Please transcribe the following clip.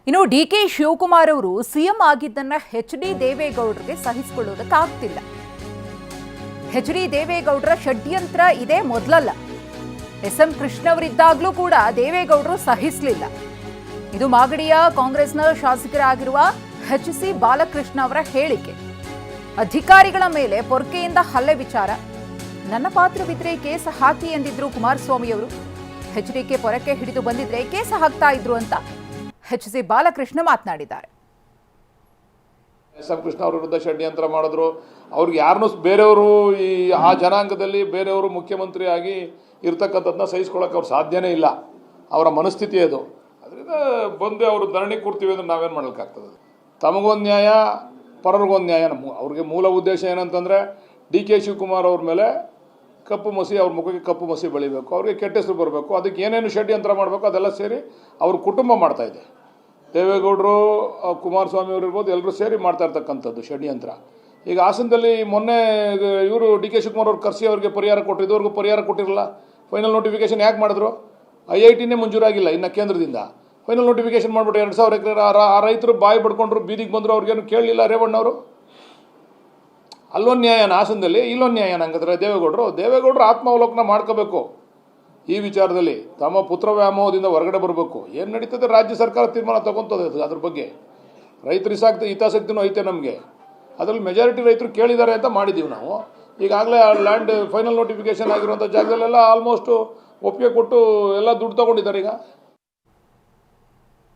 ಇನ್ನು ಡಿ.ಕೆ. ಶಿವಕುಮಾರ್ ಅವರು CM ಆಗಿದ್ದನ್ನ H D. ದೇವೇಗೌಡರಿಗೆ ಸಹಿಸಿಕೊಳ್ಳುವುದಕ್ಕಾಗ್ತಿಲ್ಲ. H D. ದೇವೇಗೌಡರ ಷಡ್ಯಂತ್ರ ಇದೇ ಮೊದಲಲ್ಲ. ಎಸ್.ಎಂ. ಕೃಷ್ಣ ಅವರಿದ್ದಾಗಲೂ ಕೂಡ ದೇವೇಗೌಡರು ಸಹಿಸಲಿಲ್ಲ. ಇದು ಮಾಗಡಿಯ ಕಾಂಗ್ರೆಸ್ನ ಶಾಸಕರಾಗಿರುವ ಎಚ್.ಸಿ. ಬಾಲಕೃಷ್ಣ ಅವರ ಹೇಳಿಕೆ. ಅಧಿಕಾರಿಗಳ ಮೇಲೆ ಪೊರ್ಕೆಯಿಂದ ಹಲ್ಲೆ ವಿಚಾರ ನನ್ನ ಪಾತ್ರವಿದ್ರೆ ಕೇಸ್ ಹಾಕಿ ಎಂದಿದ್ರು ಕುಮಾರಸ್ವಾಮಿ ಅವರು. ಎಚ್.ಡಿ.ಕೆ ಪೊರಕೆ ಹಿಡಿದು ಬಂದಿದ್ರೆ ಕೇಸ್ ಹಾಕ್ತಾ ಇದ್ರು ಅಂತ ಎಚ್.ಸಿ. ಬಾಲಕೃಷ್ಣ ಮಾತನಾಡಿದ್ದಾರೆ. ಎಸ್.ಎಂ. ಕೃಷ್ಣ ಅವರ ವಿರುದ್ಧ ಷಡ್ಯಂತ್ರ ಮಾಡಿದ್ರು. ಅವ್ರಿಗೆ ಯಾರನ್ನೂ ಬೇರೆಯವರು ಆ ಜನಾಂಗದಲ್ಲಿ ಬೇರೆಯವರು ಮುಖ್ಯಮಂತ್ರಿ ಆಗಿ ಇರ್ತಕ್ಕಂಥದ್ದನ್ನ ಸಹಿಸ್ಕೊಳ್ಳೋಕೆ ಅವ್ರು ಸಾಧ್ಯನೇ ಇಲ್ಲ. ಅವರ ಮನಸ್ಥಿತಿ ಅದು. ಅದರಿಂದ ಬಂದು ಅವರು ಧರಣಿ ಕೊಡ್ತೀವಿ ಅಂದ್ರೆ ನಾವೇನು ಮಾಡೋಕ್ಕಾಗ್ತದೆ? ತಮಗೊಂದು ನ್ಯಾಯ, ಪರರಿಗೊಂದು ನ್ಯಾಯ. ಅವ್ರಿಗೆ ಮೂಲ ಉದ್ದೇಶ ಏನಂತಂದರೆ ಡಿ.ಕೆ. ಶಿವಕುಮಾರ್ ಅವ್ರ ಮೇಲೆ ಕಪ್ಪು ಮಸಿ, ಅವ್ರ ಮುಖಕ್ಕೆ ಕಪ್ಪು ಮಸಿ ಬೆಳಿಬೇಕು, ಅವ್ರಿಗೆ ಕೆಟ್ಟ ಹೆಸರು ಬರಬೇಕು. ಅದಕ್ಕೆ ಏನೇನು ಷಡ್ಯಂತ್ರ ಮಾಡಬೇಕು ಅದೆಲ್ಲ ಸೇರಿ ಅವ್ರ ಕುಟುಂಬ ಮಾಡ್ತಾಯಿದೆ. ದೇವೇಗೌಡರು, ಕುಮಾರಸ್ವಾಮಿ ಅವರು ಇರ್ಬೋದು, ಎಲ್ಲರೂ ಸೇರಿ ಮಾಡ್ತಾ ಇರ್ತಕ್ಕಂಥದ್ದು ಷಡ್ಯಂತ್ರ. ಈಗ ಹಾಸನದಲ್ಲಿ ಮೊನ್ನೆ ಇವರು ಡಿ.ಕೆ. ಶಿವಕುಮಾರ್ ಅವ್ರು ಕರೆಸಿ ಅವ್ರಿಗೆ ಪರಿಹಾರ ಕೊಟ್ಟರು. ಇದುವರೆಗೂ ಪರಿಹಾರ ಕೊಟ್ಟಿರಲ್ಲ. ಫೈನಲ್ ನೋಟಿಫಿಕೇಶನ್ ಯಾಕೆ ಮಾಡಿದ್ರು? IITನೇ ಮಂಜೂರಾಗಿಲ್ಲ ಇನ್ನು ಕೇಂದ್ರದಿಂದ. ಫೈನಲ್ ನೋಟಿಫಿಕೇಶನ್ ಮಾಡಿಬಿಟ್ಟು 2,000 ಎಕರೆ ಆ ರೈತರು ಬಾಯಿ ಪಡ್ಕೊಂಡ್ರು, ಬೀದಿಗೆ ಬಂದರು. ಅವ್ರಿಗೇನು ಕೇಳಲಿಲ್ಲ ರೇವಣ್ಣವರು. ಅಲ್ಲೊಂದು ನ್ಯಾಯನ ಹಾಸನದಲ್ಲಿ, ಇಲ್ಲೊಂದು ನ್ಯಾಯನ. ಹಂಗಂದ್ರೆ ದೇವೇಗೌಡರು ಆತ್ಮಾವಲೋಕನ ಮಾಡ್ಕೋಬೇಕು. ಈ ವಿಚಾರದಲ್ಲಿ ತಮ್ಮ ಪುತ್ರ ವ್ಯಾಮೋಹದಿಂದ ಹೊರಗಡೆ ಬರಬೇಕು. ಏನು ನಡೀತದೆ ರಾಜ್ಯ ಸರ್ಕಾರ ತೀರ್ಮಾನ ತಗೊತದೆ ಅದ್ರ ಬಗ್ಗೆ. ರೈತರ ಹಿತಾಸಕ್ತಿನೂ ಐತೆ ನಮಗೆ. ಅದರಲ್ಲಿ ಮೆಜಾರಿಟಿ ರೈತರು ಕೇಳಿದ್ದಾರೆ ಅಂತ ಮಾಡಿದ್ದೀವಿ ನಾವು. ಈಗಾಗಲೇ ಲ್ಯಾಂಡ್ ಫೈನಲ್ ನೋಟಿಫಿಕೇಶನ್ ಆಗಿರುವಂಥ ಜಾಗದಲ್ಲೆಲ್ಲ ಆಲ್ಮೋಸ್ಟು ಒಪ್ಪಿಗೆ ಕೊಟ್ಟು ಎಲ್ಲ ದುಡ್ಡು ತೊಗೊಂಡಿದ್ದಾರೆ. ಈಗ